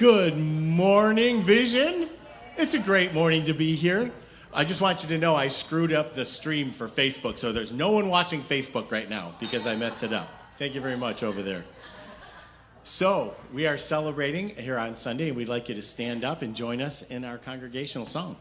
Good morning, Vision. It's a great morning to be here. I just want you to know I screwed up the stream for Facebook, so there's no one watching Facebook right now because I messed it up. Thank you very much over there. So, we are celebrating here on Sunday, and we'd like you to stand up and join us in our congregational song.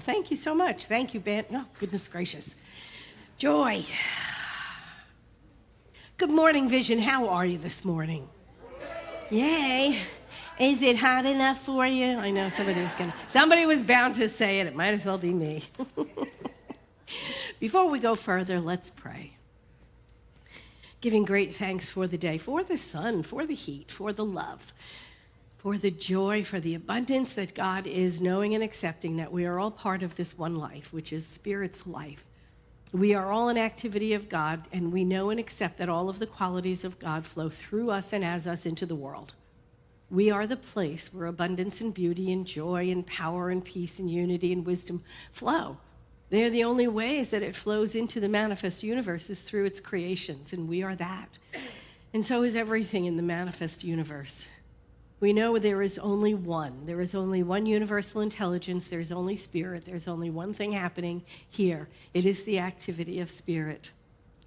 Thank you so much. Thank you, Ben. Oh, goodness gracious. Joy. Good morning, Vision. How are you this morning? Yay. Is it hot enough for you? I know somebody was bound to say it. It might as well be me. Before we go further, let's pray. Giving great thanks for the day, for the sun, for the heat, for the love, for the joy, for the abundance that God is knowing and accepting that we are all part of this one life, which is Spirit's life. We are all an activity of God, and we know and accept that all of the qualities of God flow through us and as us into the world. We are the place where abundance and beauty and joy and power and peace and unity and wisdom flow. They're the only ways that it flows into the manifest universe is through its creations, and we are that. And so is everything in the manifest universe. We know there is only one. There is only one universal intelligence. There's only spirit. There's only one thing happening here. It is the activity of spirit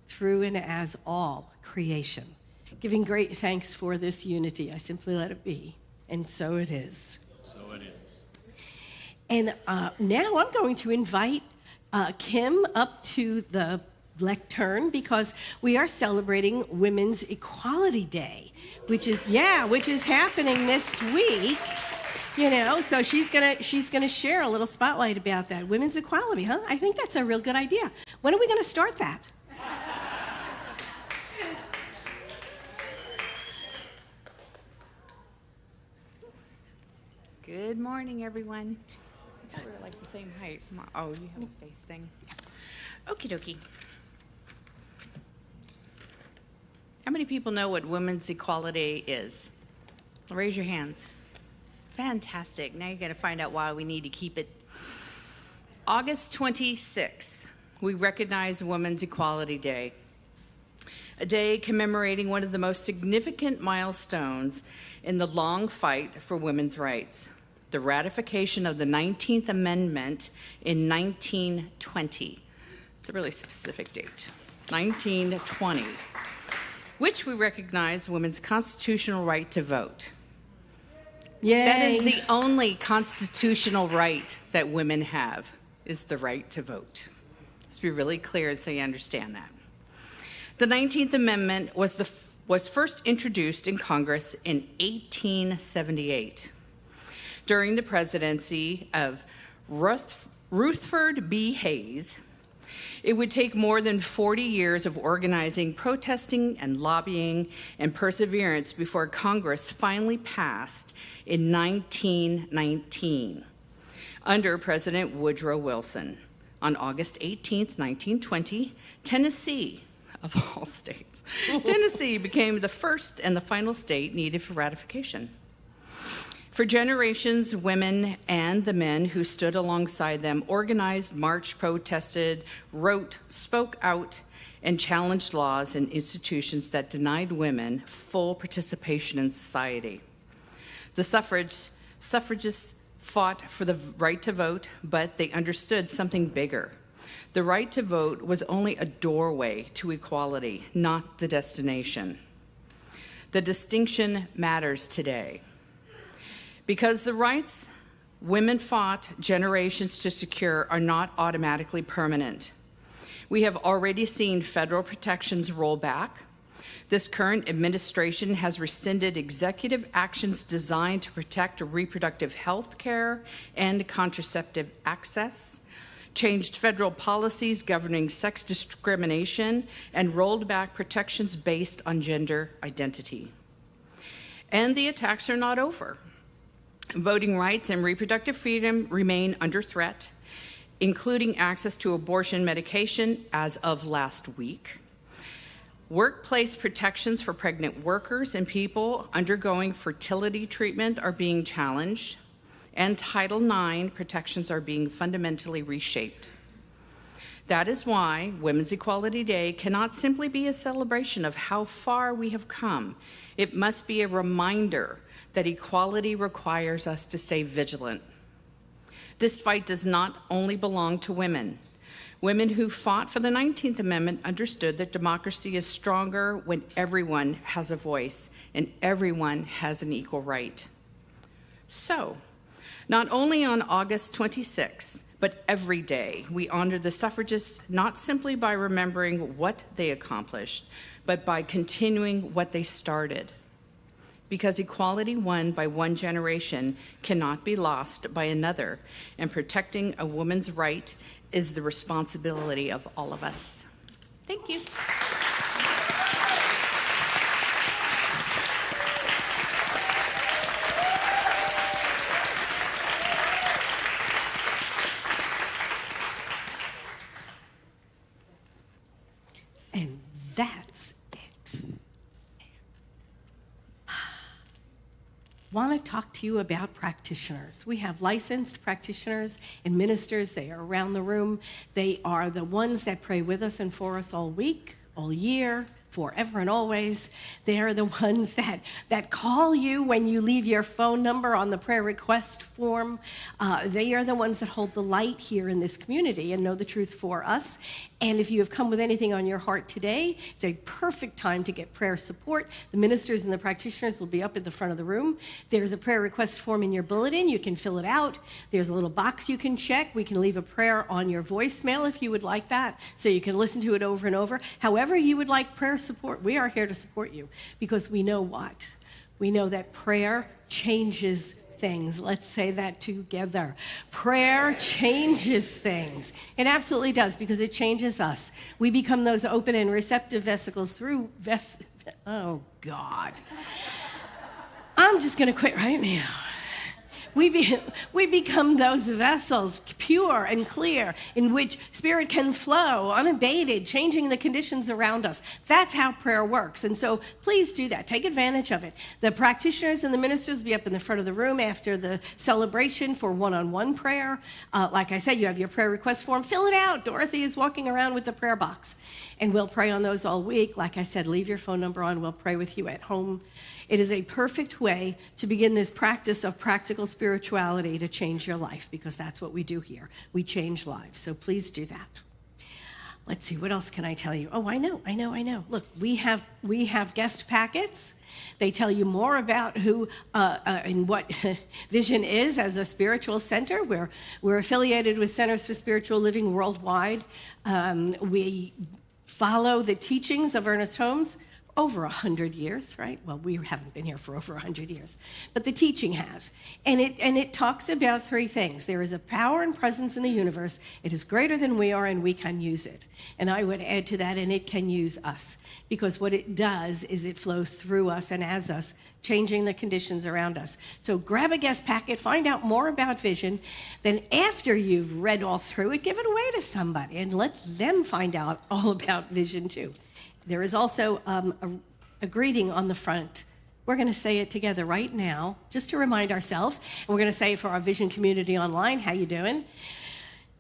through and as all creation. Giving great thanks for this unity, I simply let it be. And so it is. So it is. And now I'm going to invite Kim up to the lectern because we are celebrating Women's Equality Day, which is happening this week. So she's gonna share a little spotlight about that. Women's equality, huh? I think that's a real good idea. When are we gonna start that? Good morning, everyone. I thought we were like the same height. Oh, you have a face thing. Okie dokie. How many people know what Women's Equality is? Raise your hands. Fantastic. Now you got to find out why we need to keep it. August 26th, we recognize Women's Equality Day, a day commemorating one of the most significant milestones in the long fight for women's rights, the ratification of the 19th Amendment in 1920. It's a really specific date, 1920, which we recognize women's constitutional right to vote. Yay. That is the only constitutional right that women have, is the right to vote. Let's be really clear so you understand that. The 19th Amendment was first introduced in Congress in 1878 during the presidency of Rutherford B. Hayes. It would take more than 40 years of organizing, protesting, and lobbying and perseverance before Congress finally passed in 1919 under President Woodrow Wilson. On August 18, 1920, Tennessee, of all states, Tennessee became the first and the final state needed for ratification. For generations, women and the men who stood alongside them organized, marched, protested, wrote, spoke out, and challenged laws and institutions that denied women full participation in society. The suffragists fought for the right to vote, but they understood something bigger. The right to vote was only a doorway to equality, not the destination. The distinction matters today. Because the rights women fought generations to secure are not automatically permanent. We have already seen federal protections roll back. This current administration has rescinded executive actions designed to protect reproductive health care and contraceptive access, changed federal policies governing sex discrimination, and rolled back protections based on gender identity. And the attacks are not over. Voting rights and reproductive freedom remain under threat, including access to abortion medication as of last week. Workplace protections for pregnant workers and people undergoing fertility treatment are being challenged, and Title IX protections are being fundamentally reshaped. That is why Women's Equality Day cannot simply be a celebration of how far we have come. It must be a reminder that equality requires us to stay vigilant. This fight does not only belong to women. Women who fought for the 19th Amendment understood that democracy is stronger when everyone has a voice and everyone has an equal right. So, not only on August 26th, but every day, we honor the suffragists not simply by remembering what they accomplished, but by continuing what they started. Because equality won by one generation cannot be lost by another, and protecting a woman's right is the responsibility of all of us. Thank you. And that's it. want to talk to you about practitioners. We have licensed practitioners and ministers. They are around the room. They are the ones that pray with us and for us all week, all year, forever and always. They are the ones that call you when you leave your phone number on the prayer request form. They are the ones that hold the light here in this community and know the truth for us. And if you have come with anything on your heart today, it's a perfect time to get prayer support. The ministers and the practitioners will be up at the front of the room. There's a prayer request form in your bulletin. You can fill it out. There's a little box you can check. We can leave a prayer on your voicemail if you would like that, so you can listen to it over and over. However you would like prayer support, we are here to support you, because we know what? We know that prayer changes things. Let's say that together. Prayer changes things. It absolutely does, because it changes us. We become those open and receptive vesicles through oh God. I'm just going to quit right now. We become those vessels, pure and clear, in which Spirit can flow unabated, changing the conditions around us. That's how prayer works. And so please do that. Take advantage of it. The practitioners and the ministers will be up in the front of the room after the celebration for one-on-one prayer. Like I said, you have your prayer request form. Fill it out. Dorothy is walking around with the prayer box. And we'll pray on those all week. Like I said, leave your phone number on. We'll pray with you at home. It is a perfect way to begin this practice of practical spirituality to change your life, because that's what we do here. We change lives. So please do that. Let's see, what else can I tell you? Oh, I know. Look, we have guest packets. They tell you more about who and what Vision is as a spiritual center. We're affiliated with Centers for Spiritual Living worldwide. We follow the teachings of Ernest Holmes. Over 100 years, right? Well, we haven't been here for over 100 years, but the teaching has. And it talks about three things. There is a power and presence in the universe. It is greater than we are, and we can use it. And I would add to that, and it can use us. Because what it does is it flows through us and as us, changing the conditions around us. So grab a guest packet, find out more about Vision. Then after you've read all through it, give it away to somebody and let them find out all about Vision too. There is also a greeting on the front. We're going to say it together right now, just to remind ourselves. And we're going to say it for our Vision community online. How you doing?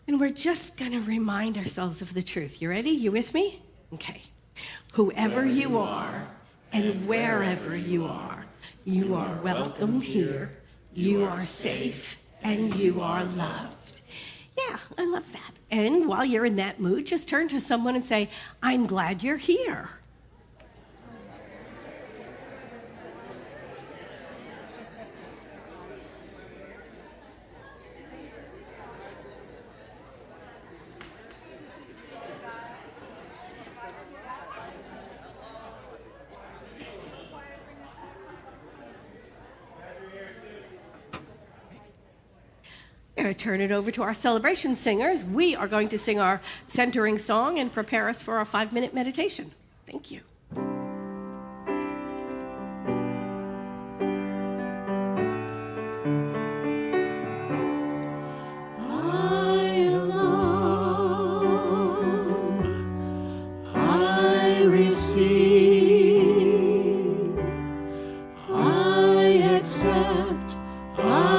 And we're just going to remind ourselves of the truth. You ready? You with me? Okay. Whoever you are and wherever you are welcome here. You are safe and you are loved. Yeah, I love that. And while you're in that mood, just turn to someone and say, I'm glad you're here. I'm going to turn it over to our celebration singers. We are going to sing our centering song and prepare us for our 5-minute meditation. Thank you. I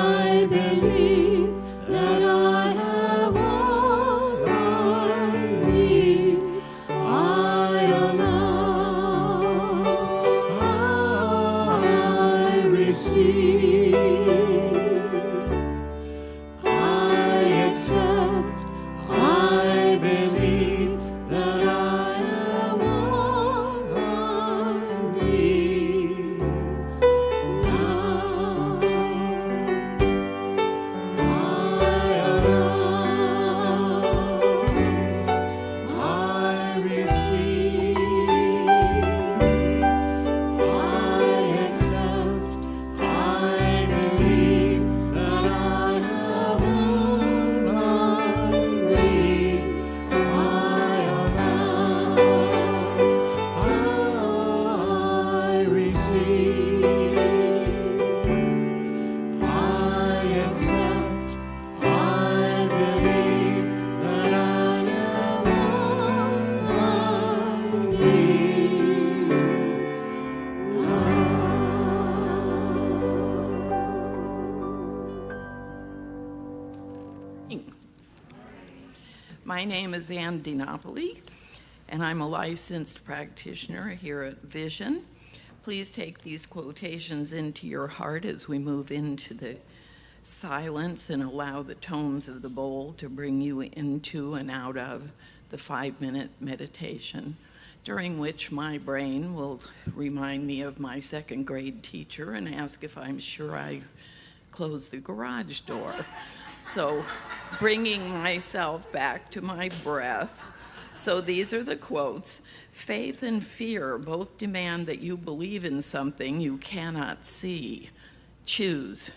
My name is Ann DiNapoli, and I'm a licensed practitioner here at Vision. Please take these quotations into your heart as we move into the silence and allow the tones of the bowl to bring you into and out of the 5-minute meditation, during which my brain will remind me of my second grade teacher and ask if I'm sure I closed the garage door. So bringing myself back to my breath. So these are the quotes. Faith and fear both demand that you believe in something you cannot see. Choose.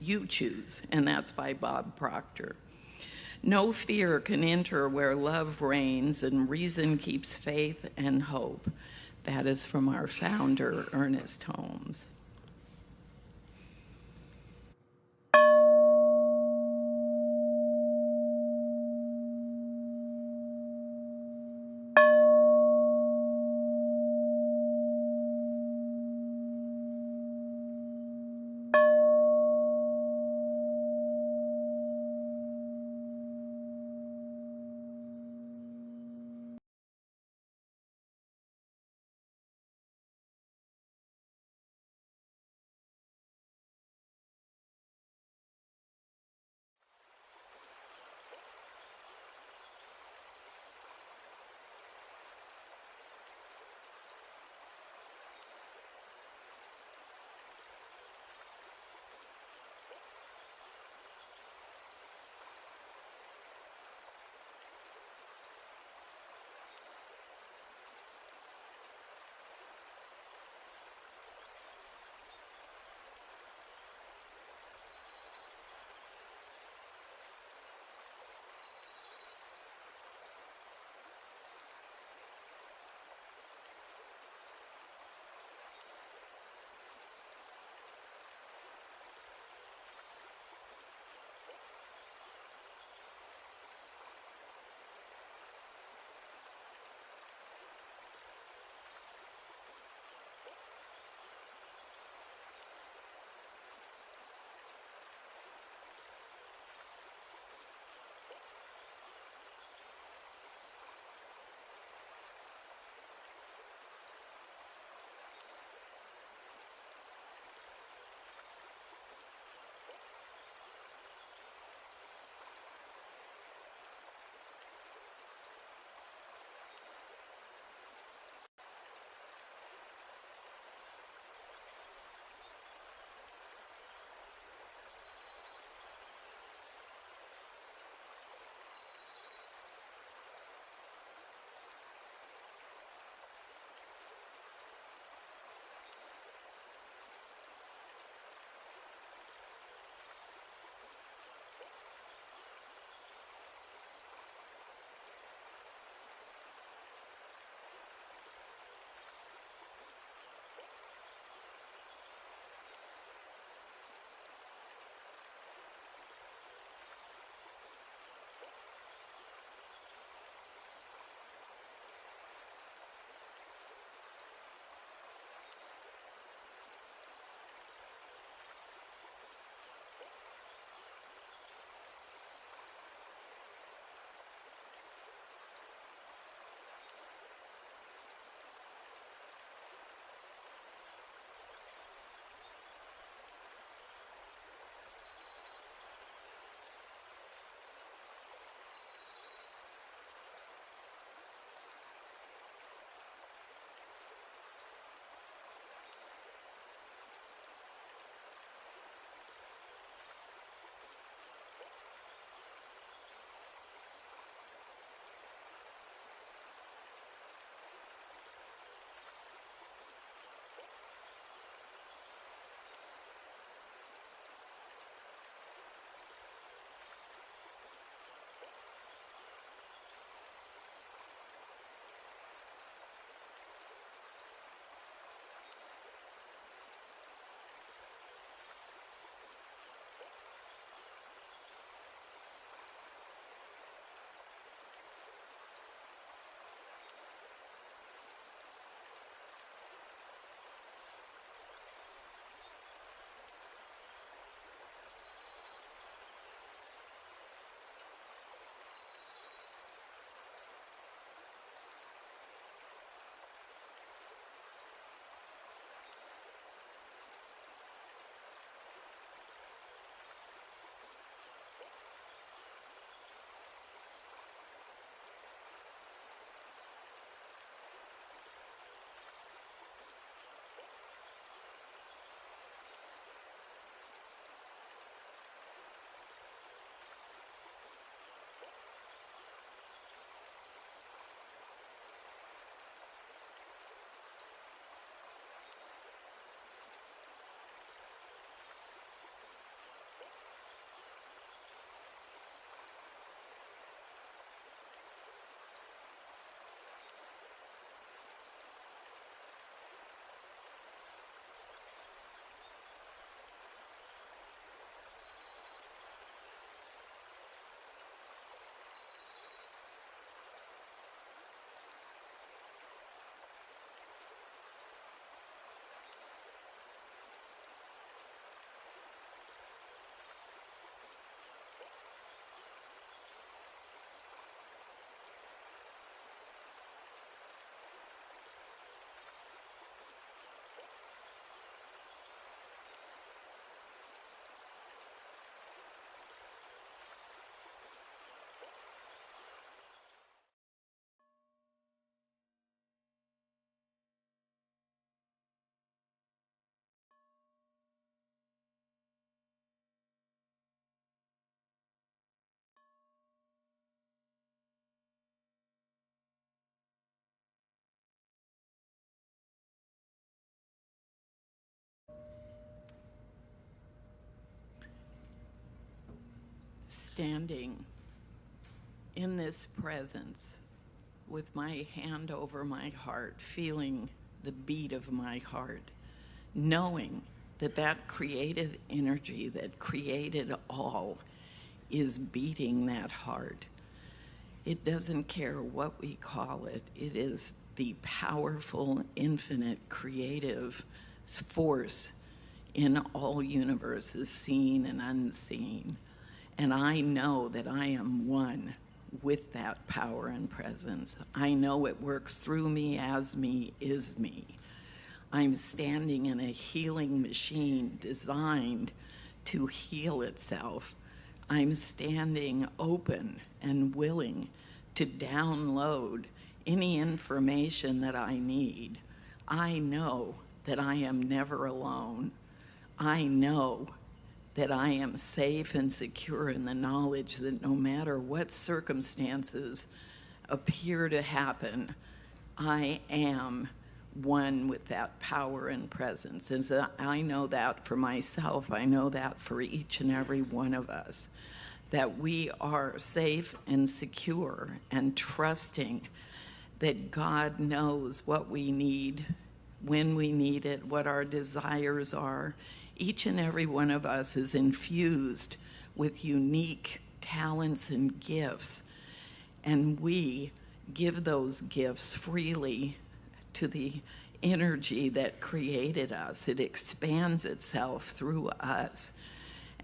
You choose. And that's by Bob Proctor. No fear can enter where love reigns and reason keeps faith and hope. That is from our founder, Ernest Holmes. standing in this presence with my hand over my heart, feeling the beat of my heart, knowing that that creative energy that created all is beating that heart. It doesn't care what we call it. It is the powerful, infinite, creative force in all universes, seen and unseen. And I know that I am one with that power and presence. I know it works through me, as me, is me. I'm standing in a healing machine designed to heal itself. I'm standing open and willing to download any information that I need. I know that I am never alone. I know that I am safe and secure in the knowledge that no matter what circumstances appear to happen, I am one with that power and presence. And so I know that for myself, I know that for each and every one of us, that we are safe and secure and trusting that God knows what we need, when we need it, what our desires are. Each and every one of us is infused with unique talents and gifts, and we give those gifts freely to the energy that created us. It expands itself through us.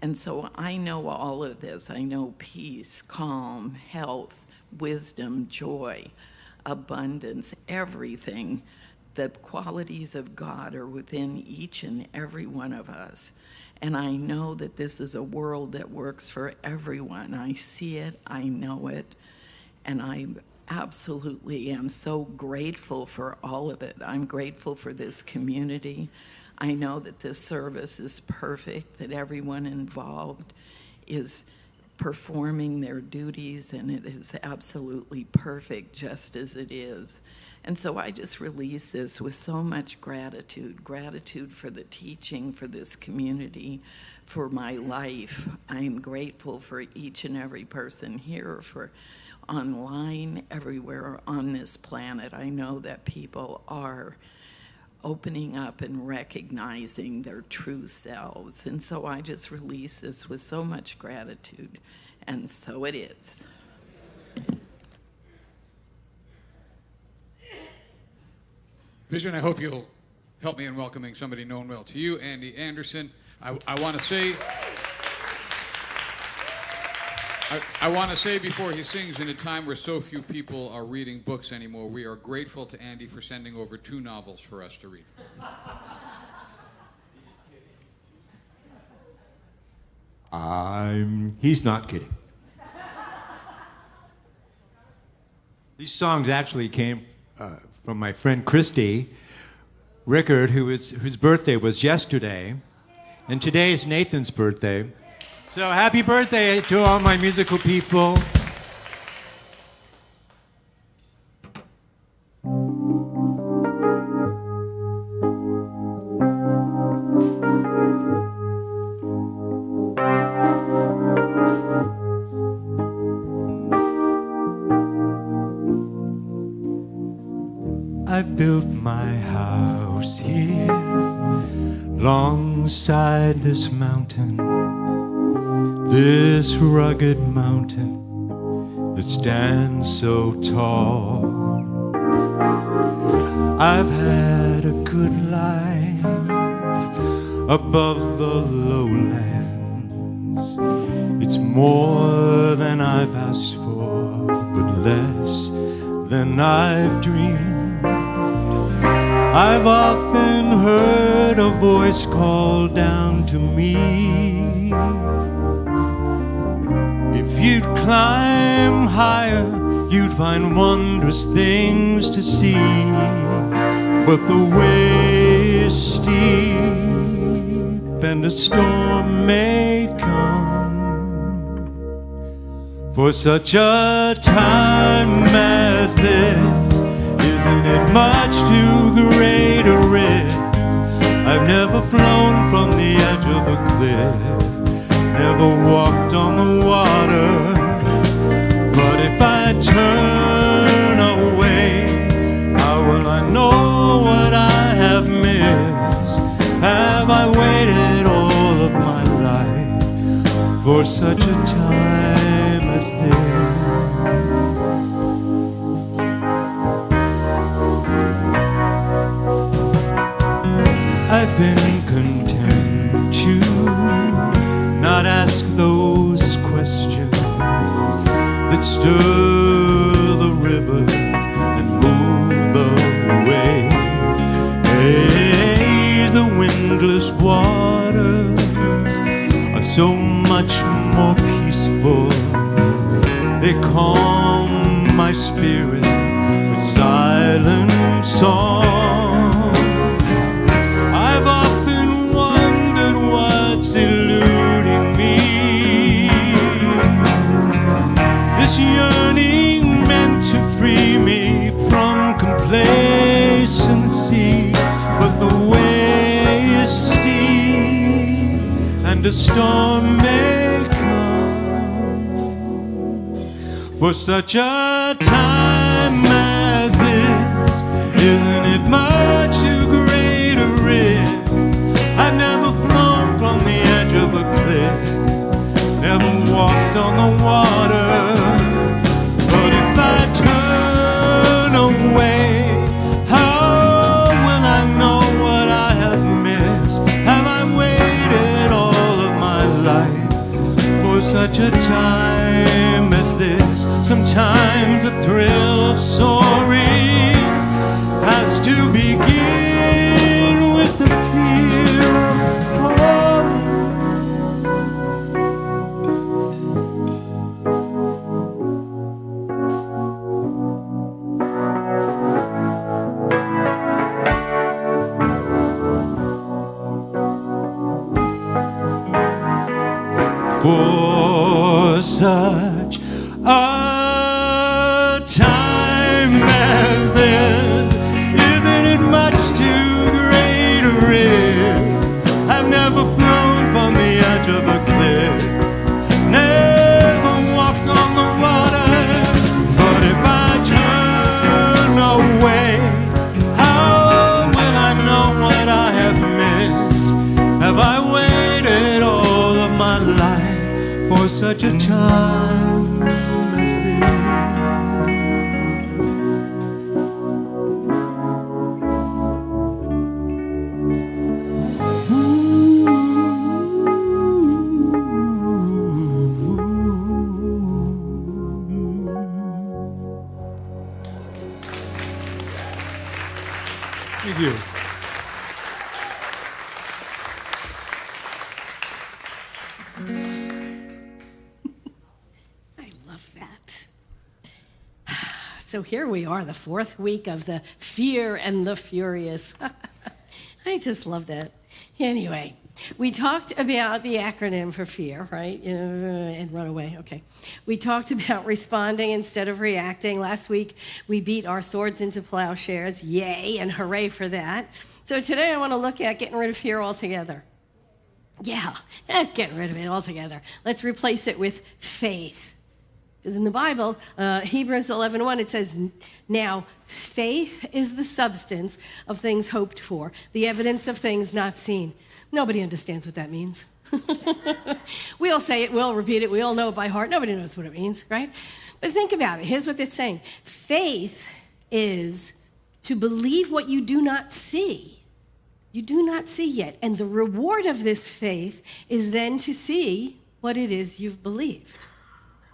And so I know all of this. I know peace, calm, health, wisdom, joy, abundance, everything. The qualities of God are within each and every one of us. And I know that this is a world that works for everyone. I see it, I know it, and I absolutely am so grateful for all of it. I'm grateful for this community. I know that this service is perfect, that everyone involved is performing their duties, and it is absolutely perfect just as it is. And so I just release this with so much gratitude for the teaching, for this community, for my life. I am grateful for each and every person here, for online, everywhere on this planet. I know that people are opening up and recognizing their true selves. And so I just release this with so much gratitude. And so it is. Vision, I hope you'll help me in welcoming somebody known well to you, Andy Anderson. I want to say, I want to say before he sings, in a time where so few people are reading books anymore, we are grateful to Andy for sending over 2 novels for us to read. He's not kidding. These songs actually came from my friend Christy Rickard, whose birthday was yesterday, and today is Nathan's birthday. So happy birthday to all my musical people. I've built my house here alongside this mountain, this rugged mountain that stands so tall. I've had a good life above the lowlands. It's more than I've asked for, but less than I've dreamed. I've often heard a voice call down to me. If you'd climb higher, you'd find wondrous things to see. But the way is steep, and a storm may come. For such a time as this, isn't it much too great a risk? I've never flown from the edge of a cliff, never walked on the water such a time as this. I've been content to not ask those questions that stir the river and move the waves. Hey, the windless waters are so much more peaceful. They calm my spirit with silent song. I've often wondered what's eluding me. This yearning meant to free me from complacency, but the way is steep and a storm may come. For such a time as this, isn't it much too great a risk? I've never flown from the edge of a cliff, never walked on the water. But if I turn away, how will I know what I have missed? Have I waited all of my life for such a time as this? Sometimes the thrill of soaring has to begin with the fear of falling. For such a time as this, isn't it much too great a risk? I've never flown from the edge of a cliff, never walked on the water. But if I turn away, how will I know what I have missed? Have I waited all of my life for such a time as this? Thank you. I love that. So here we are, the fourth week of the Fear and the Furious. I just love that. Anyway, we talked about the acronym for fear, right? And run away, okay. We talked about responding instead of reacting. Last week, we beat our swords into plowshares. Yay, and hooray for that. So today I want to look at getting rid of fear altogether. Yeah, let's get rid of it altogether. Let's replace it with faith. Because in the Bible, Hebrews 11:1, it says, now faith is the substance of things hoped for, the evidence of things not seen. Nobody understands what that means. We all say it, we all repeat it, we all know it by heart. Nobody knows what it means, right? But think about it. Here's what it's saying. Faith is to believe what you do not see. You do not see yet. And the reward of this faith is then to see what it is you've believed.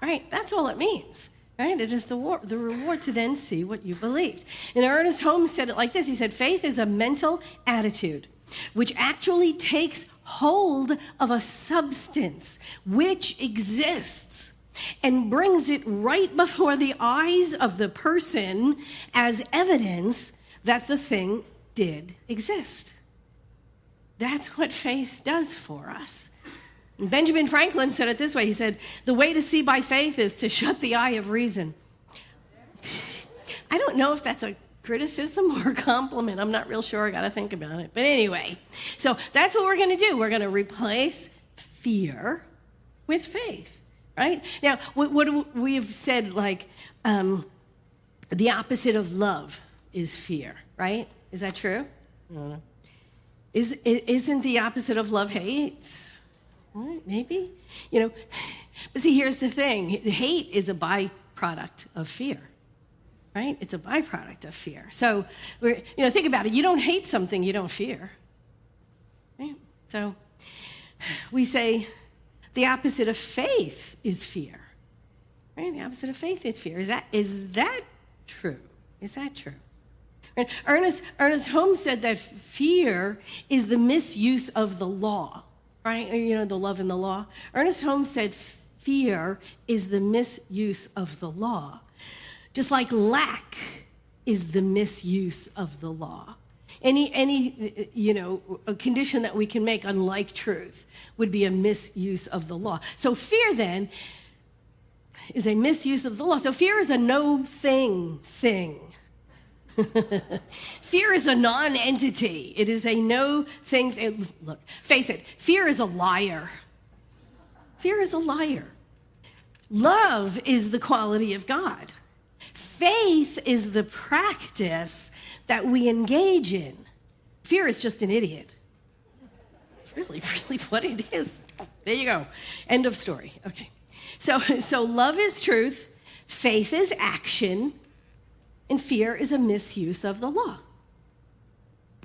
Right? That's all it means. Right? It is the reward to then see what you believed. And Ernest Holmes said it like this. He said, faith is a mental attitude which actually takes hold of a substance which exists and brings it right before the eyes of the person as evidence that the thing did exist. That's what faith does for us. And Benjamin Franklin said it this way. He said, the way to see by faith is to shut the eye of reason. I don't know if that's a criticism or a compliment. I'm not real sure. I got to think about it. But anyway, so that's what we're going to do. We're going to replace fear with faith, right? Now, what we have said, like, the opposite of love is fear, right? Is that true? I don't know. Isn't the opposite of love hate? Right, maybe. You know, but see, here's the thing. Hate is a byproduct of fear, right? It's a byproduct of fear. So, think about it. You don't hate something you don't fear, right? So we say the opposite of faith is fear, right? The opposite of faith is fear. Is that true? Is that true? Right? Ernest Holmes said that fear is the misuse of the law, right? The love and the law. Ernest Holmes said fear is the misuse of the law, just like lack is the misuse of the law. Any a condition that we can make unlike truth would be a misuse of the law. So fear then is a misuse of the law. So fear is a no thing. Fear is a non-entity. It is a no thing. Look, face it, fear is a liar. Fear is a liar. Love is the quality of God. Faith is the practice that we engage in. Fear is just an idiot. It's really what it is. There you go. End of story. Okay. So love is truth, faith is action, and fear is a misuse of the law.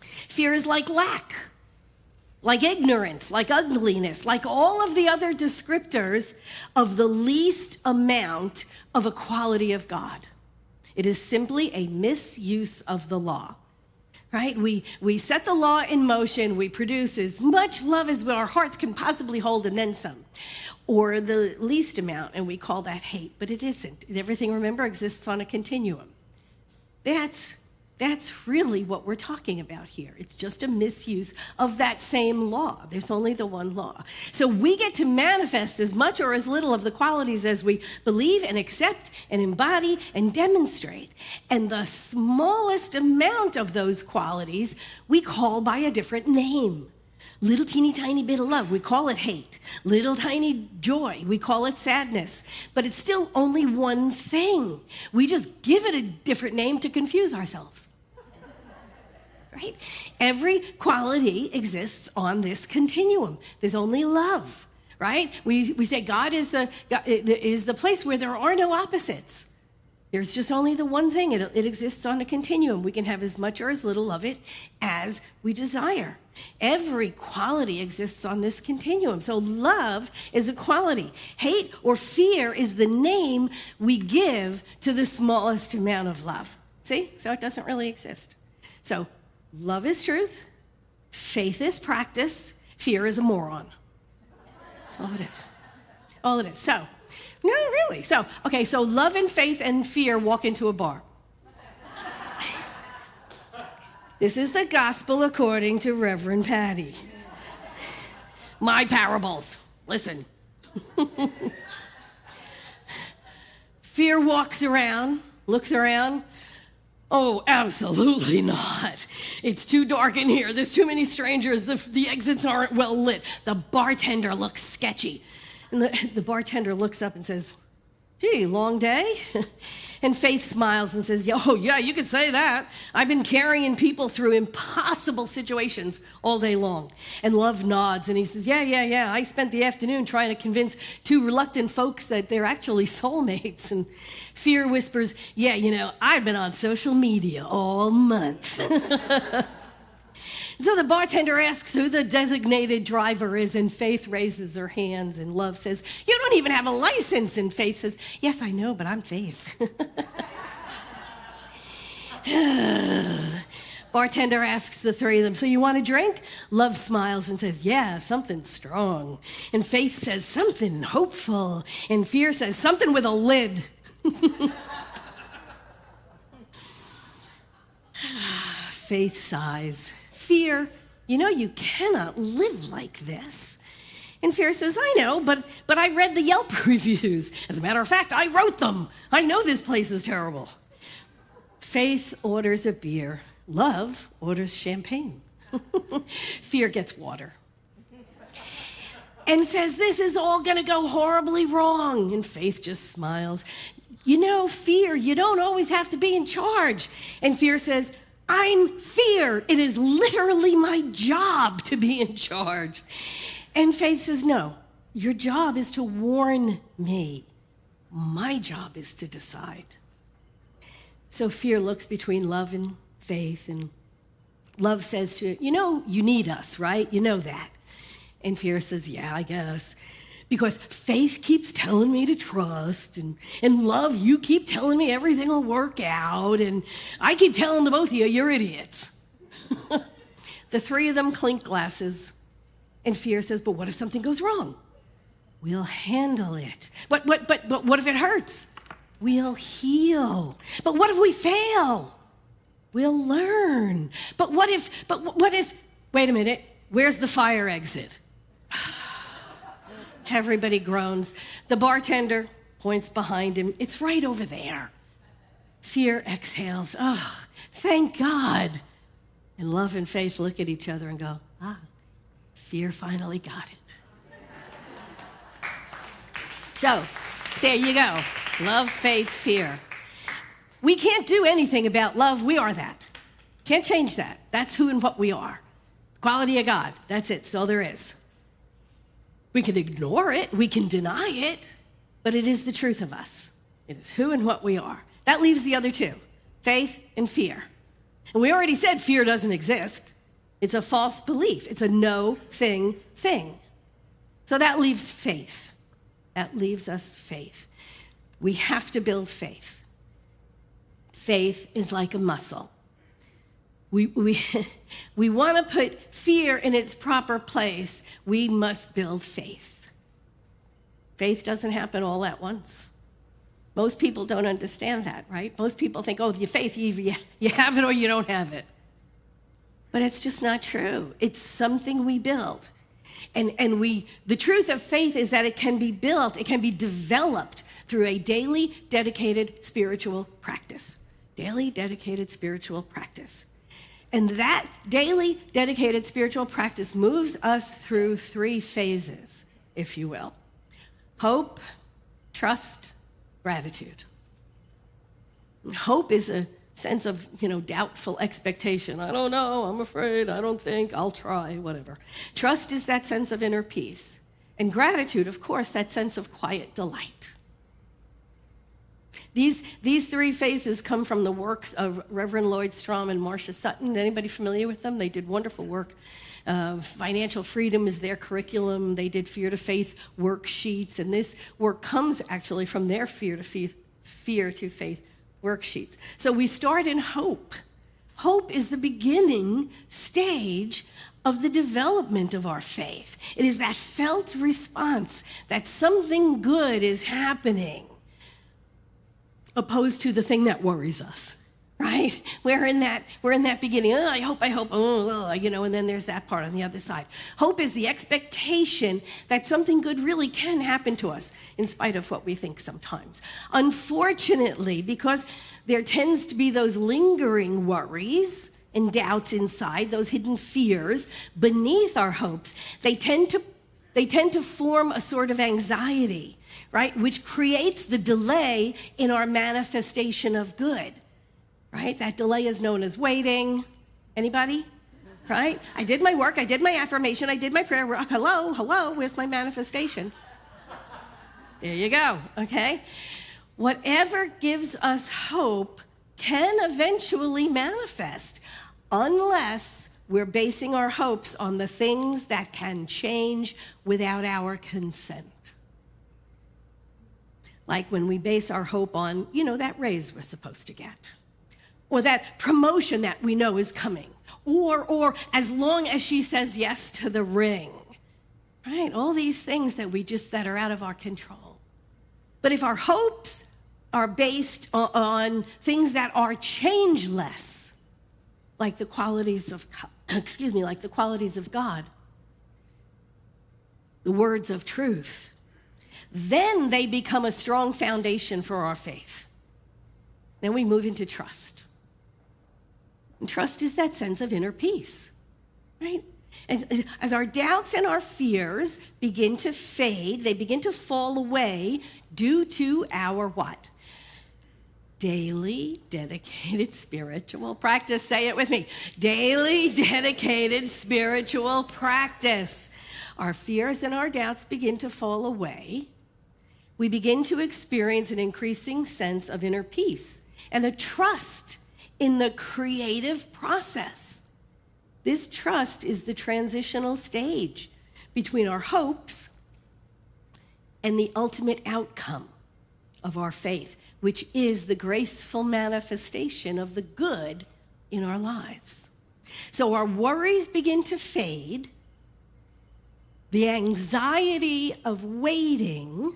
Fear is like lack, like ignorance, like ugliness, like all of the other descriptors of the least amount of a quality of God. It is simply a misuse of the law, right? We set the law in motion. We produce as much love as our hearts can possibly hold and then some, or the least amount, and we call that hate, but it isn't. Everything, remember, exists on a continuum. That's really what we're talking about here. It's just a misuse of that same law. There's only the one law. So we get to manifest as much or as little of the qualities as we believe and accept and embody and demonstrate. And the smallest amount of those qualities we call by a different name. Little teeny tiny bit of love, we call it hate. Little tiny joy, we call it sadness. But it's still only one thing. We just give it a different name to confuse ourselves. Right? Every quality exists on this continuum. There's only love, right? We say God is the place where there are no opposites. There's just only the one thing. It exists on a continuum. We can have as much or as little of it as we desire. Every quality exists on this continuum. So love is a quality. Hate or fear is the name we give to the smallest amount of love. See? So it doesn't really exist. So love is truth. Faith is practice. Fear is a moron. That's all it is. All it is. So, no, really. So love and faith and fear walk into a bar. This is the gospel according to Reverend Patti. My parables. Listen. Fear walks around, looks around. Oh, absolutely not. It's too dark in here. There's too many strangers. The exits aren't well lit. The bartender looks sketchy. And the bartender looks up and says, gee, long day? And Faith smiles and says, oh, yeah, you could say that. I've been carrying people through impossible situations all day long. And Love nods, and he says, yeah. I spent the afternoon trying to convince two reluctant folks that they're actually soulmates. And Fear whispers, yeah, I've been on social media all month. So the bartender asks who the designated driver is, and Faith raises her hands, and Love says, you don't even have a license. And Faith says, yes, I know, but I'm Faith. Bartender asks the three of them, so you want a drink? Love smiles and says, yeah, something strong. And Faith says, something hopeful. And Fear says, something with a lid. Faith sighs. Fear, you cannot live like this. And Fear says, I know, but I read the Yelp reviews. As a matter of fact, I wrote them. I know this place is terrible. Faith orders a beer. Love orders champagne. Fear gets water. And says, this is all going to go horribly wrong. And Faith just smiles. Fear, you don't always have to be in charge. And Fear says, I'm Fear. It is literally my job to be in charge. And faith says, no, your job is to warn me. My job is to decide. So fear looks between love and faith, and love says to it, you need us, right? You know that. And fear says, yeah, I guess. Because faith keeps telling me to trust, and love, you keep telling me everything will work out, and I keep telling the both of you, you're idiots. The three of them clink glasses, and fear says, but what if something goes wrong? We'll handle it. But what if it hurts? We'll heal. But what if we fail? We'll learn. But what if, wait a minute, where's the fire exit? Everybody groans. The bartender points behind him. It's right over there. Fear exhales. Oh, thank God. And love and faith look at each other and go, fear finally got it. So, there you go. Love, faith, fear. We can't do anything about love. We are that. Can't change that. That's who and what we are. Quality of God. That's it. That's all there is. We can ignore it. We can deny it. But it is the truth of us. It is who and what we are. That leaves the other two, faith and fear. And we already said fear doesn't exist. It's a false belief. It's a no thing. So that leaves faith. That leaves us faith. We have to build faith. Faith is like a muscle. We want to put fear in its proper place. We must build faith. Faith doesn't happen all at once. Most people don't understand that, right? Most people think, your faith, you have it or you don't have it. But it's just not true. It's something we build. And the truth of faith is that it can be built, it can be developed through a daily dedicated spiritual practice. Daily dedicated spiritual practice. And that daily dedicated spiritual practice moves us through three phases, if you will. Hope, trust, gratitude. Hope is a sense of, doubtful expectation. I don't know, I'm afraid, I don't think, I'll try, whatever. Trust is that sense of inner peace. And gratitude, of course, that sense of quiet delight. These three phases come from the works of Reverend Lloyd Strom and Marcia Sutton. Anybody familiar with them? They did wonderful work. Financial freedom is their curriculum. They did fear to faith worksheets, and this work comes actually from their fear to faith worksheets. So we start in hope. Hope is the beginning stage of the development of our faith. It is that felt response that something good is happening, opposed to the thing that worries us, right? We're in that beginning. I hope. And then there's that part on the other side. Hope is the expectation that something good really can happen to us, in spite of what we think sometimes. Unfortunately, because there tends to be those lingering worries and doubts inside, those hidden fears beneath our hopes, they tend to form a sort of anxiety, right? Which creates the delay in our manifestation of good, right? That delay is known as waiting. Anybody? Right? I did my work, I did my affirmation, I did my prayer work. Hello, where's my manifestation? There you go, okay? Whatever gives us hope can eventually manifest, unless we're basing our hopes on the things that can change without our consent. Like when we base our hope on, that raise we're supposed to get, or that promotion that we know is coming, or as long as she says yes to the ring, right? All these things that are out of our control. But if our hopes are based on things that are changeless, like the qualities of God, the words of truth, then they become a strong foundation for our faith. Then we move into trust. And trust is that sense of inner peace, right? And as our doubts and our fears begin to fade, they begin to fall away due to our what? Daily dedicated spiritual practice. Say it with me. Daily dedicated spiritual practice. our fears and our doubts begin to fall away, we begin to experience an increasing sense of inner peace and a trust in the creative process. This trust is the transitional stage between our hopes and the ultimate outcome of our faith, which is the graceful manifestation of the good in our lives. So our worries begin to fade. The anxiety of waiting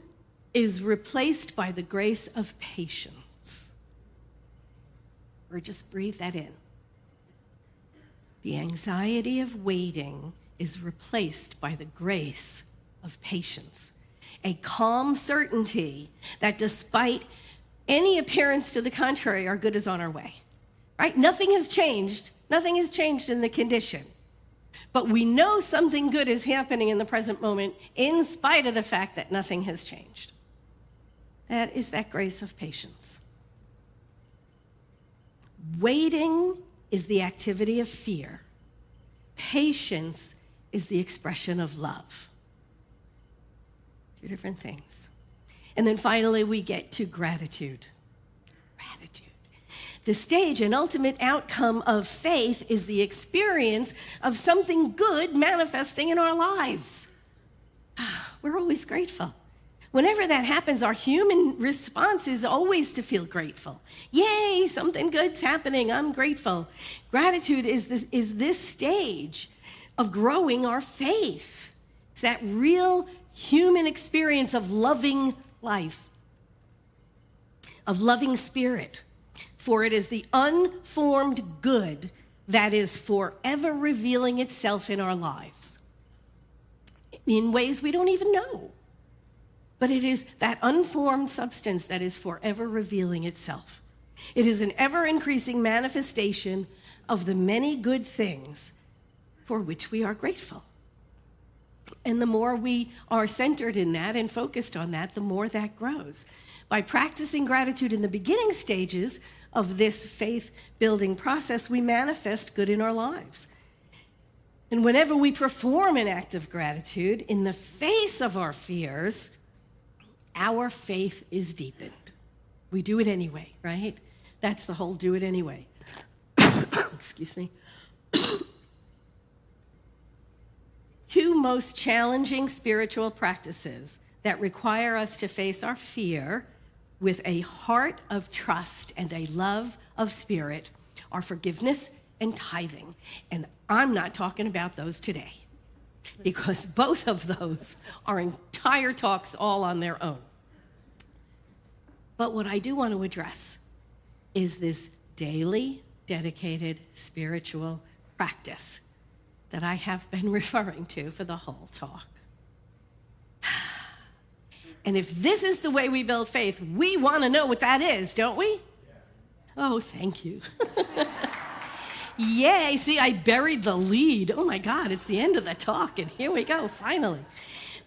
is replaced by the grace of patience. Or just breathe that in. The anxiety of waiting is replaced by the grace of patience. A calm certainty that despite any appearance to the contrary, our good is on our way. Right? Nothing has changed. Nothing has changed in the condition. But we know something good is happening in the present moment in spite of the fact that nothing has changed. That is that grace of patience. Waiting is the activity of fear. Patience is the expression of love. Two different things. And then finally, we get to gratitude. Gratitude. The stage and ultimate outcome of faith is the experience of something good manifesting in our lives. We're always grateful. Whenever that happens, our human response is always to feel grateful. Yay, something good's happening, I'm grateful. Gratitude is this stage of growing our faith. It's that real human experience of loving life, of loving spirit. For it is the unformed good that is forever revealing itself in our lives in ways we don't even know. But it is that unformed substance that is forever revealing itself. It is an ever-increasing manifestation of the many good things for which we are grateful. And the more we are centered in that and focused on that, the more that grows. By practicing gratitude in the beginning stages of this faith-building process, we manifest good in our lives. And whenever we perform an act of gratitude in the face of our fears, our faith is deepened. We do it anyway, right? That's the whole do it anyway. Excuse me. Two most challenging spiritual practices that require us to face our fear with a heart of trust and a love of spirit are forgiveness and tithing. And I'm not talking about those today, because both of those are entire talks all on their own. But what I do want to address is this daily, dedicated spiritual practice that I have been referring to for the whole talk. And if this is the way we build faith, we want to know what that is, don't we? Oh, thank you. Yay, see, I buried the lead. Oh my God, it's the end of the talk, and here we go, finally.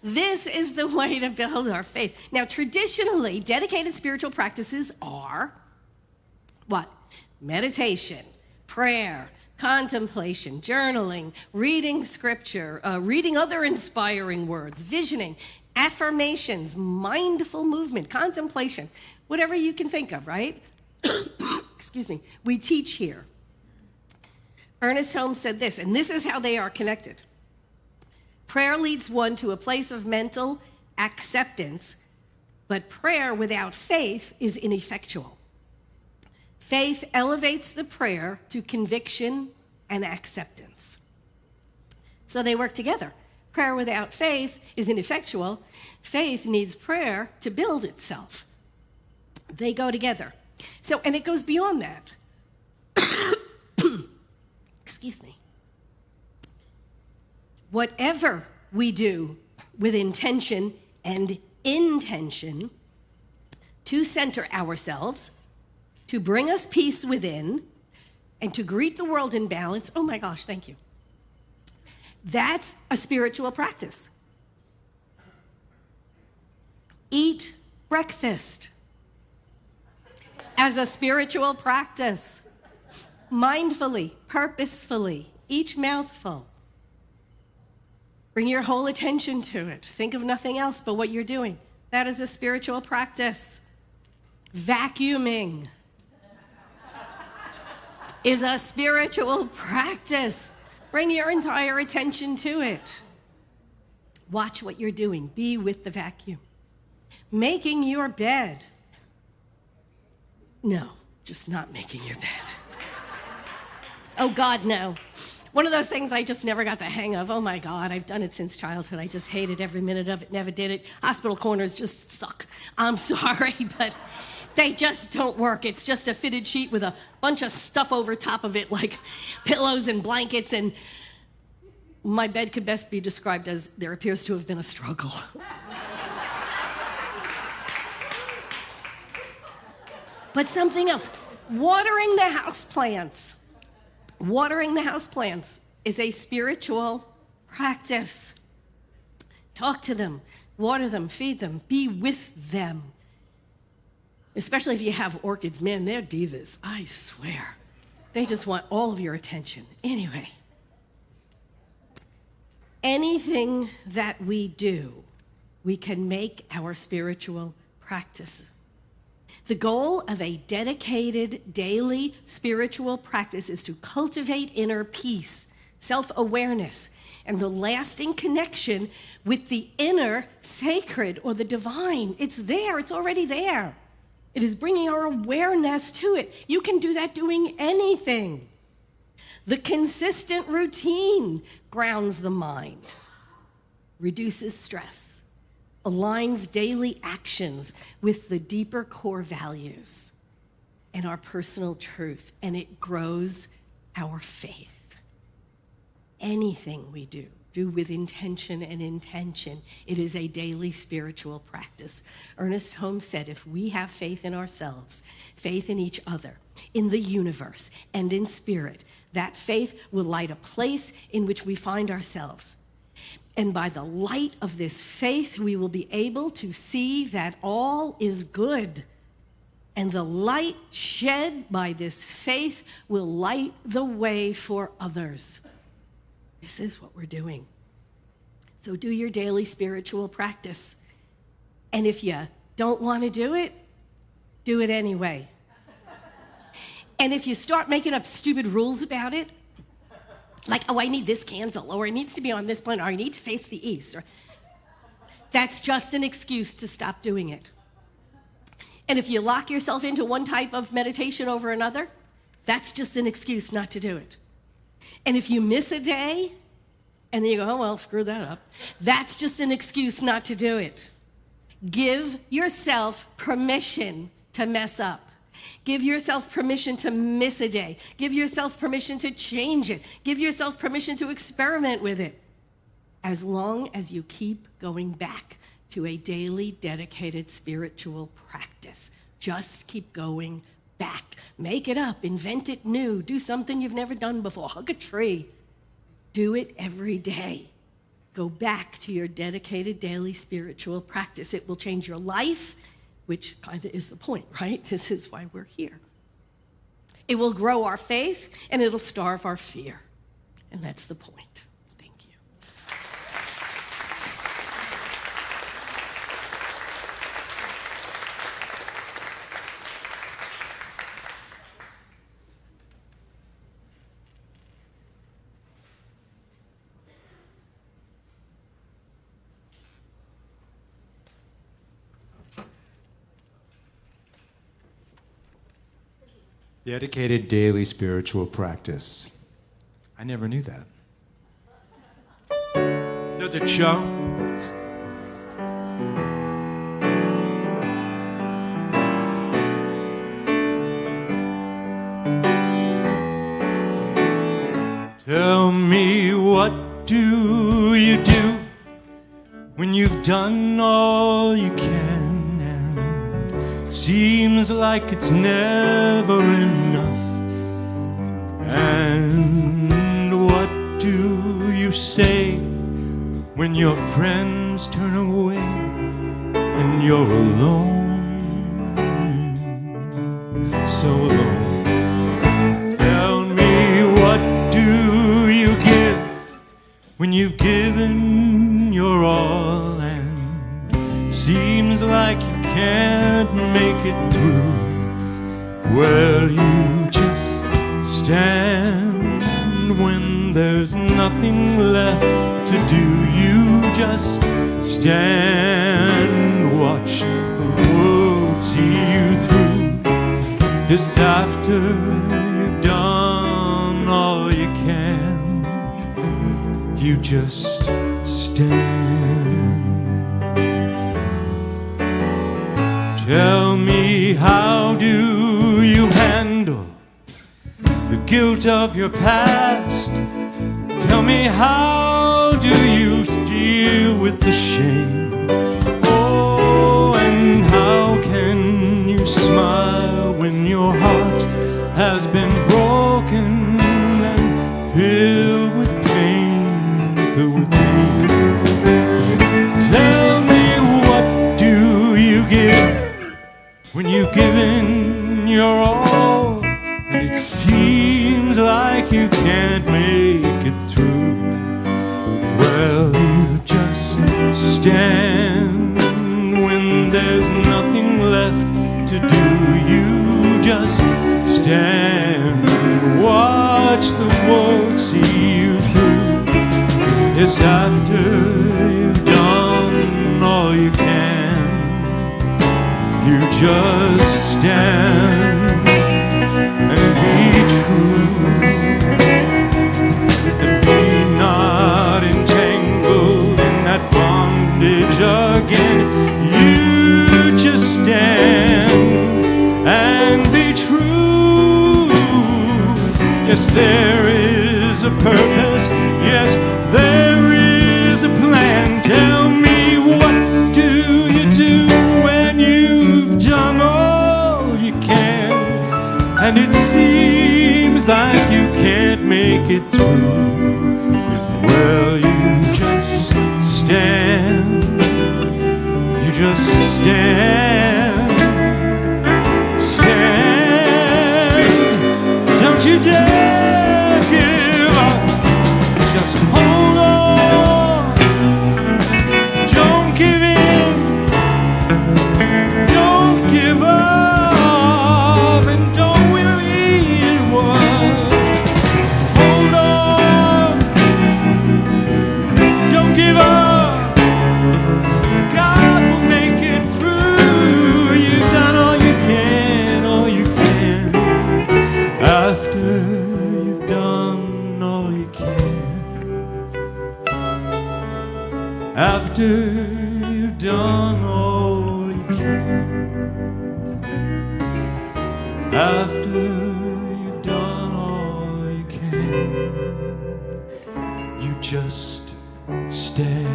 This is the way to build our faith. Now, traditionally, dedicated spiritual practices are what? Meditation, prayer, contemplation, journaling, reading scripture, reading other inspiring words, visioning, affirmations, mindful movement, contemplation, whatever you can think of, right? Excuse me. We teach here. Ernest Holmes said this, and this is how they are connected. Prayer leads one to a place of mental acceptance, but prayer without faith is ineffectual. Faith elevates the prayer to conviction and acceptance. So they work together. Prayer without faith is ineffectual. Faith needs prayer to build itself. They go together. So, and it goes beyond that. Excuse me. Whatever we do with intention and intention to center ourselves, to bring us peace within, and to greet the world in balance, oh my gosh, thank you. That's a spiritual practice. Eat breakfast as a spiritual practice, mindfully, purposefully, each mouthful. Bring your whole attention to it. Think of nothing else but what you're doing. That is a spiritual practice. Vacuuming is a spiritual practice. Bring your entire attention to it. Watch what you're doing. Be with the vacuum. Making your bed. No, just not making your bed. Oh, God, no. One of those things I just never got the hang of. Oh, my God, I've done it since childhood. I just hated every minute of it, never did it. Hospital corners just suck. I'm sorry, but they just don't work. It's just a fitted sheet with a bunch of stuff over top of it, like pillows and blankets, and my bed could best be described as there appears to have been a struggle. But something else, watering the houseplants. Watering the houseplants is a spiritual practice. Talk to them, water them, feed them, be with them. Especially if you have orchids. Man, they're divas, I swear. They just want all of your attention. Anyway, anything that we do, we can make our spiritual practice. The goal of a dedicated daily spiritual practice is to cultivate inner peace, self-awareness, and the lasting connection with the inner sacred or the divine. It's there, it's already there. It is bringing our awareness to it. You can do that doing anything. The consistent routine grounds the mind, reduces stress, aligns daily actions with the deeper core values and our personal truth, and it grows our faith. Anything we do with intention and intention. It is a daily spiritual practice. Ernest Holmes said, if we have faith in ourselves, faith in each other, in the universe, and in spirit, that faith will light a place in which we find ourselves. And by the light of this faith, we will be able to see that all is good. And the light shed by this faith will light the way for others. This is what we're doing. So do your daily spiritual practice. And if you don't want to do it anyway. And if you start making up stupid rules about it, like, oh, I need this candle, or it needs to be on this planet, or I need to face the east, or that's just an excuse to stop doing it. And if you lock yourself into one type of meditation over another, that's just an excuse not to do it. And if you miss a day, and then you go, oh, well, screw that up, that's just an excuse not to do it. Give yourself permission to mess up. Give yourself permission to miss a day. Give yourself permission to change it. Give yourself permission to experiment with it. As long as you keep going back to a daily dedicated spiritual practice. Just keep going back. Make it up, invent it new, do something you've never done before, hug a tree. Do it every day. Go back to your dedicated daily spiritual practice. It will change your life, which kind of is the point, right? This is why we're here. It will grow our faith, and it'll starve our fear. And that's the point. Thank you. Dedicated daily spiritual practice. I never knew that. Does it show? Tell me, what do you do when you've done all you can? Seems like it's never enough. And what do you say when your friends turn away and you're alone, so alone? Tell me, what do you give when you've given your all and seems like you can't make it through. Well, you just stand when there's nothing left to do. You just stand, watch the world see you through. It's after you've done all you can, you just stand. Tell me, how do you handle the guilt of your past? Tell me, how do you deal with the shame? Oh, and how can you smile when your heart has been broken and filled with pain, filled with pain? Tell me, what do you give when you've given your all and it seems like you can't make it through? Well, you just stand when there's nothing left to do. You just stand and watch the world see you through. It's after you've done all you can, you just stand and be true, and be not entangled in that bondage again. You just stand and be true. Yes, there is a purpose. Yes, there is a plan. Tell me, what do you do when you've done all you can and it seems like you can't make it through? Well, you just stand. You just stand. Stand. Don't you dare give up. Just hold on. Don't give in. Don't give up. And don't worry it was. Hold on. Don't give up. God will make it through. You've done all you can, all you can. After you've done all you can. After you've done all you can. After you've done all you can, you just stand.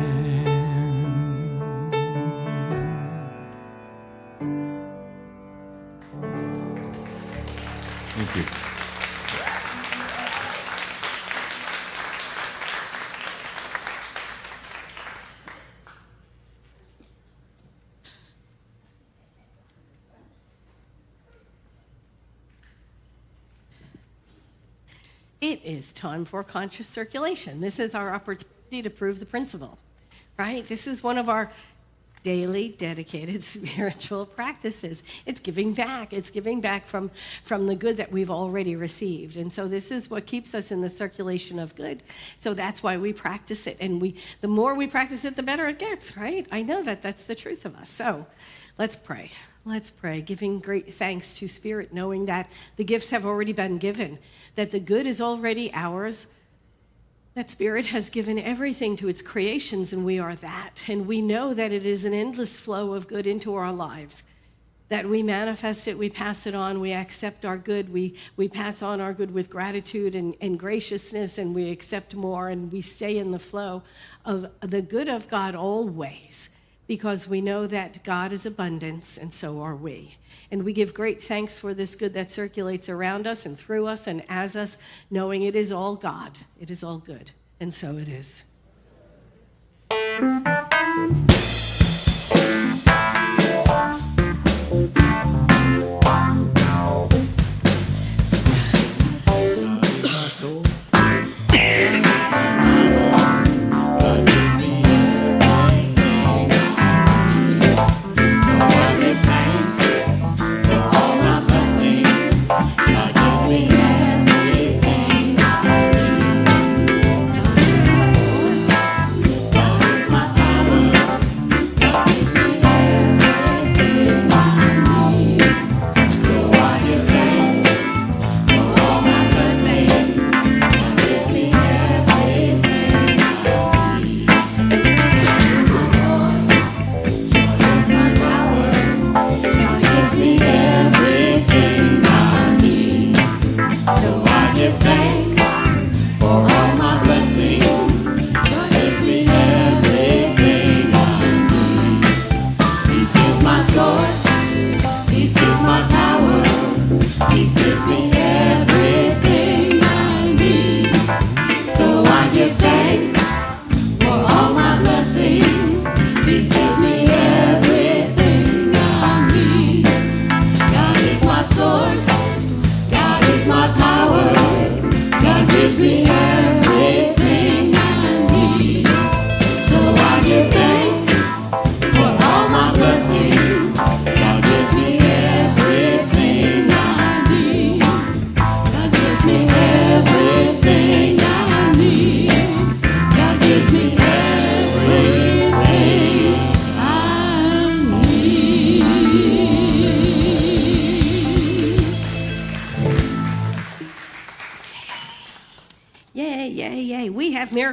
Thank you. It is time for conscious circulation. This is our opportunity to prove the principle, right? This is one of our daily dedicated spiritual practices. It's giving back. It's giving back from the good that we've already received. And so this is what keeps us in the circulation of good. So that's why we practice it. And the more we practice it, the better it gets, right? I know that that's the truth of us. So let's pray. Let's pray, giving great thanks to Spirit, knowing that the gifts have already been given, that the good is already ours, that Spirit has given everything to its creations, and we are that. And we know that it is an endless flow of good into our lives, that we manifest it, we pass it on, we accept our good, we pass on our good with gratitude and graciousness, and we accept more, and we stay in the flow of the good of God always, because we know that God is abundance, and so are we. And we give great thanks for this good that circulates around us and through us and as us, knowing it is all God. It is all good, and so it is.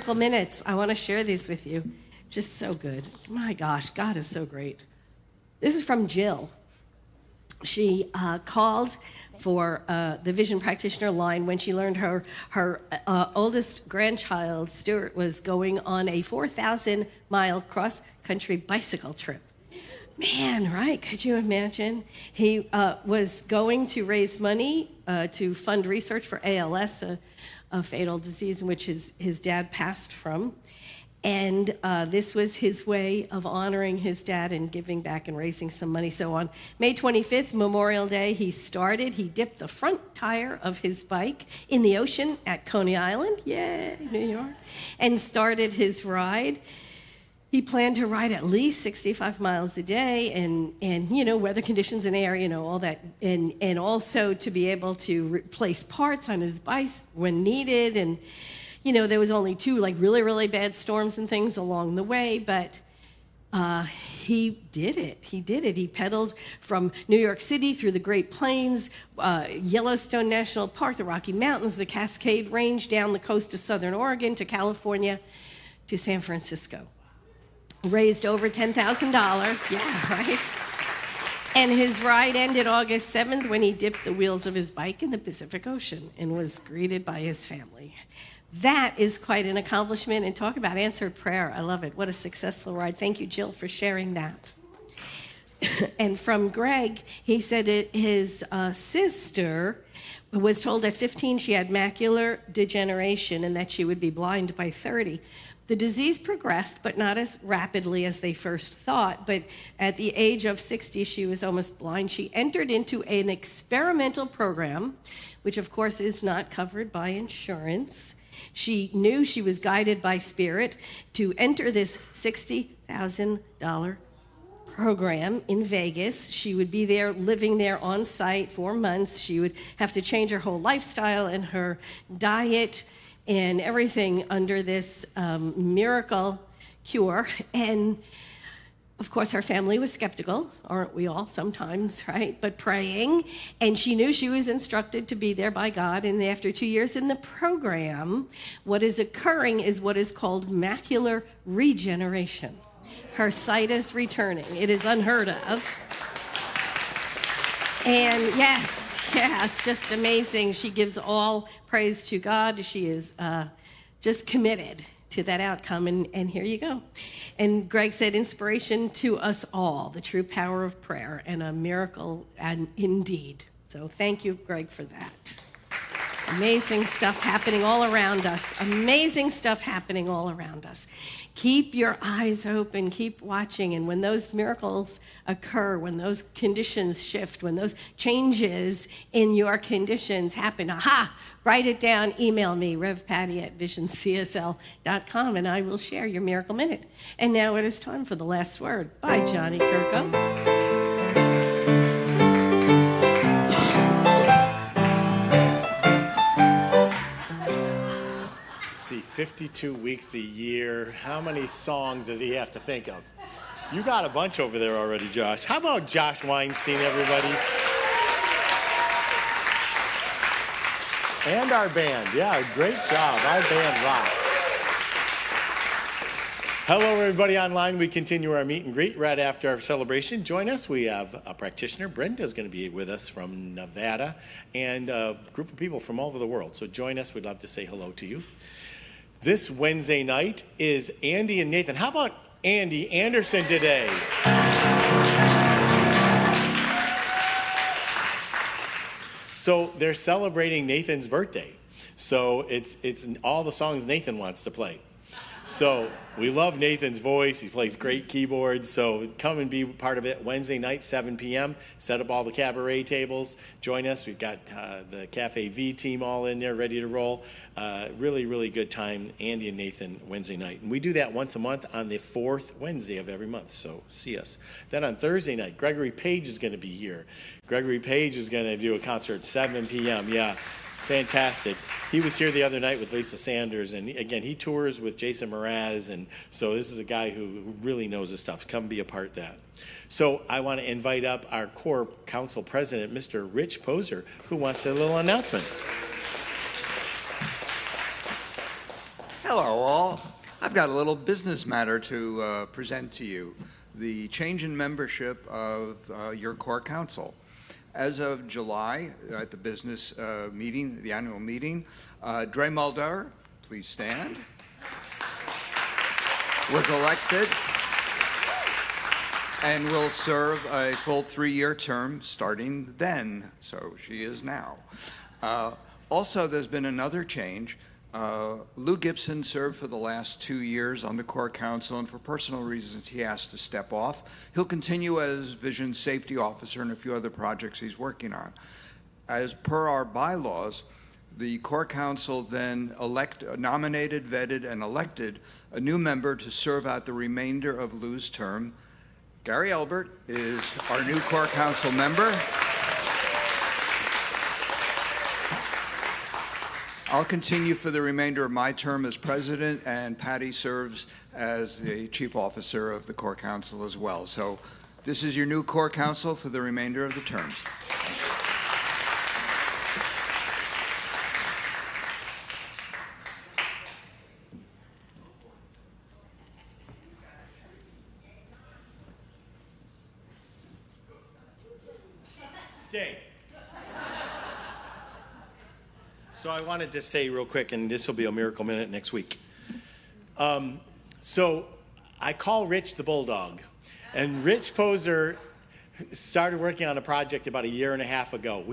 Miracle Minutes. I want to share these with you. Just so good. My gosh, God is so great. This is from Jill. She called for the Vision Practitioner line when she learned her oldest grandchild, Stuart, was going on a 4,000-mile cross-country bicycle trip. Man, right? Could you imagine? He was going to raise money to fund research for ALS, a fatal disease in which his dad passed from. And this was his way of honoring his dad and giving back and raising some money. So on May 25th, Memorial Day, he dipped the front tire of his bike in the ocean at Coney Island, yay, New York, and started his ride. He planned to ride at least 65 miles a day and weather conditions in the area, all that, and also to be able to replace parts on his bike when needed. And there was only 2 really, really bad storms and things along the way, but he did it. He pedaled from New York City through the Great Plains, Yellowstone National Park, the Rocky Mountains, the Cascade Range, down the coast of Southern Oregon to California to San Francisco. Raised over $10,000, yeah, right? And his ride ended August 7th when he dipped the wheels of his bike in the Pacific Ocean and was greeted by his family. That is quite an accomplishment, and talk about answered prayer. I love it. What a successful ride. Thank you, Jill, for sharing that. And from Greg, he said his sister was told at 15 she had macular degeneration and that she would be blind by 30. The disease progressed, but not as rapidly as they first thought. But at the age of 60, she was almost blind. She entered into an experimental program, which of course is not covered by insurance. She knew she was guided by Spirit to enter this $60,000 program in Vegas. She would be there, living there on site for months. She would have to change her whole lifestyle and her diet and everything under this miracle cure. And of course, her family was skeptical, aren't we all sometimes, right? But praying, and she knew she was instructed to be there by God. And after 2 years in the program, what is occurring is what is called macular regeneration. Her sight is returning. It is unheard of. And yes, it's just amazing. She gives all praise to God. She is just committed to that outcome, and here you go. And Greg said, inspiration to us all, the true power of prayer, and a miracle and indeed. So thank you, Greg, for that. Amazing stuff happening all around us. Amazing stuff happening all around us. Keep your eyes open, keep watching, and when those miracles occur, when those conditions shift, when those changes in your conditions happen, write it down, email me, revpatty@visioncsl.com, and I will share your miracle minute. And now it is time for the last word by Johnny Kirko. See, 52 weeks a year. How many songs does he have to think of? You got a bunch over there already, Josh. How about Josh Weinstein, everybody? And our band. Yeah, great job. Our band rocks. Hello, everybody online. We continue our meet and greet right after our celebration. Join us. We have a practitioner. Brenda is going to be with us from Nevada and a group of people from all over the world. So join us. We'd love to say hello to you. This Wednesday night is Andy and Nathan. How about Andy Anderson today? So they're celebrating Nathan's birthday. So it's all the songs Nathan wants to play. So we love Nathan's voice. He plays great keyboards. So come and be part of it Wednesday night, 7 p.m. Set up all the cabaret tables. Join us. We've got the Cafe V team all in there ready to roll. Really, really good time, Andy and Nathan, Wednesday night. And we do that once a month on the fourth Wednesday of every month. So see us. Then on Thursday night, Gregory Page is going to be here. Gregory Page is going to do a concert at 7 p.m. Yeah. Fantastic. He was here the other night with Lisa Sanders, and again, he tours with Jason Mraz, and so this is a guy who really knows his stuff. Come be a part of that. So I want to invite up our core council president, Mr. Rich Poser, who wants a little announcement. Hello, all. I've got a little business matter to present to you. The change in membership of your core council. As of July, at the business meeting, the annual meeting, Dre Mulder, please stand, was elected and will serve a full 3-year term starting then. So she is now. Also, there's been another change. Lou Gibson served for the last 2 years on the core council, and for personal reasons, he has to step off. He'll continue as Vision Safety Officer and a few other projects he's working on. As per our bylaws, the core council then nominated, vetted, and elected a new member to serve out the remainder of Lou's term. Gary Elbert is our new core council member. I'll continue for the remainder of my term as president, and Patti serves as the chief officer of the core council as well. So this is your new core council for the remainder of the terms. Stay. So I wanted to say real quick, and this will be a miracle minute next week. So I call Rich the Bulldog, and Rich Poser started working on a project about 1.5 years ago.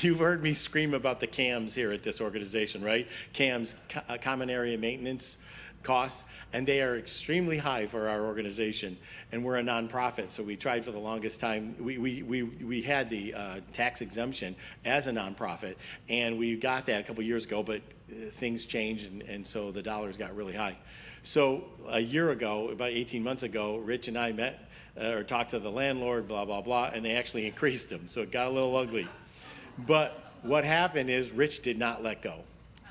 You've heard me scream about the CAMs here at this organization, right? CAMs, Common Area Maintenance costs, and they are extremely high for our organization, and we're a nonprofit, so we tried for the longest time. We had the tax exemption as a nonprofit, and we got that a couple years ago, but things changed, and so the dollars got really high. So a year ago, about 18 months ago, Rich and I met or talked to the landlord, blah, blah, blah, and they actually increased them, so it got a little ugly. But what happened is Rich did not let go.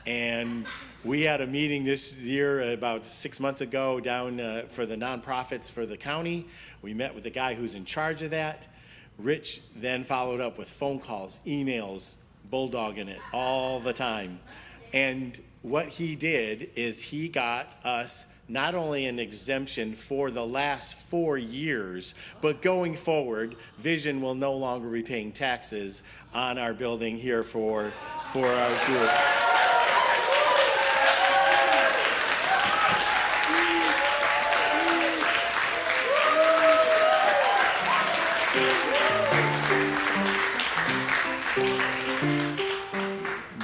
And we had a meeting this year about 6 months ago down for the nonprofits for the county. We met with the guy who's in charge of that. Rich then followed up with phone calls, emails, bulldogging it all the time. And what he did is he got us not only an exemption for the last 4 years, but going forward, Vision will no longer be paying taxes on our building here for our group.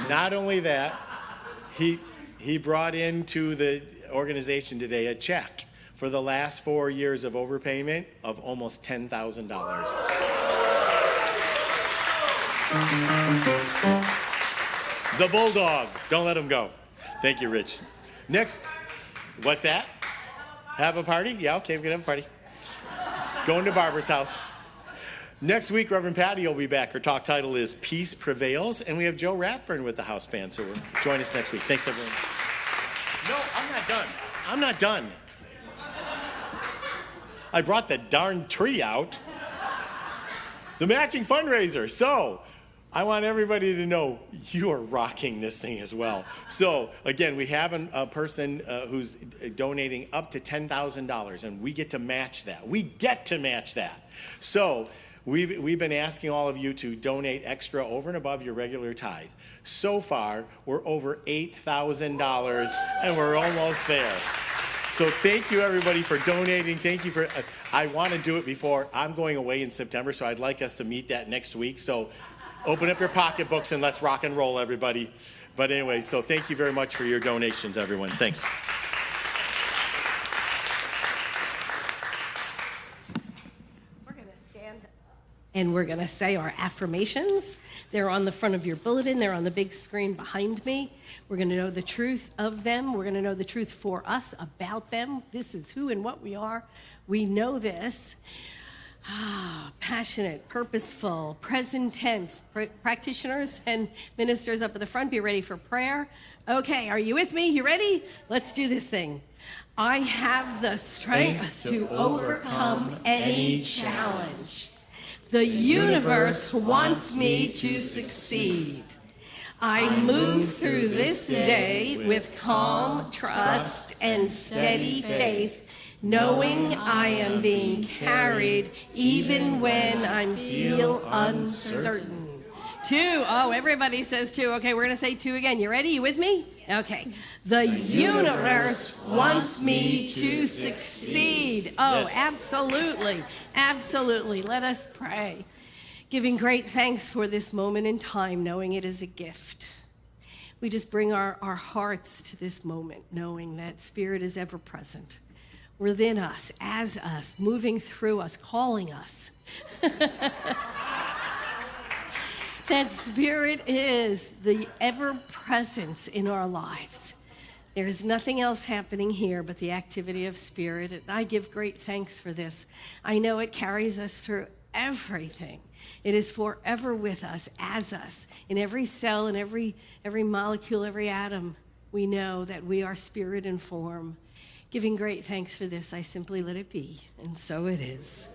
Not only that, he brought into the organization today a check for the last 4 years of overpayment of almost $10,000. The Bulldog. Don't let him go. Thank you, Rich. Next, what's that? Have a party? Yeah, okay, we're going to have a party. Going to Barbara's house. Next week, Reverend Patti will be back. Her talk title is Peace Prevails, and we have Joe Rathburn with the house band, so join us next week. Thanks, everyone. No, I'm not done. I'm not done. I brought the darn tree out. The matching fundraiser. So I want everybody to know you are rocking this thing as well. So again, we have a person who's donating up to $10,000, and we get to match that. We get to match that. So we've been asking all of you to donate extra over and above your regular tithe. So far, we're over $8,000, and we're almost there. So thank you, everybody, for donating. Thank you for, I want to do it before. I'm going away in September, so I'd like us to meet that next week. So open up your pocketbooks and let's rock and roll, everybody. But anyway, so thank you very much for your donations, everyone. Thanks. We're going to stand and we're going to say our affirmations. They're on the front of your bulletin. They're on the big screen behind me. We're going to know the truth of them. We're going to know the truth for us about them. This is who and what we are. We know this. Passionate, purposeful, present tense. Practitioners and ministers up at the front, be ready for prayer. Okay, are you with me? You ready? Let's do this thing. I have the strength to overcome any challenge. The universe wants me to succeed. I move through this day with calm trust and steady faith, knowing I am being carried even when I feel uncertain. 2. Oh, everybody says 2. Okay, we're going to say 2 again. You ready? You with me? Okay. The universe wants me to succeed. Oh, absolutely. Absolutely. Let us pray. Giving great thanks for this moment in time, knowing it is a gift. We just bring our hearts to this moment, knowing that Spirit is ever present within us, as us, moving through us, calling us. That Spirit is the ever-presence in our lives. There is nothing else happening here but the activity of Spirit. And I give great thanks for this. I know it carries us through everything. It is forever with us, as us. In every cell, in every molecule, every atom, we know that we are spirit and form. Giving great thanks for this, I simply let it be, and so it is.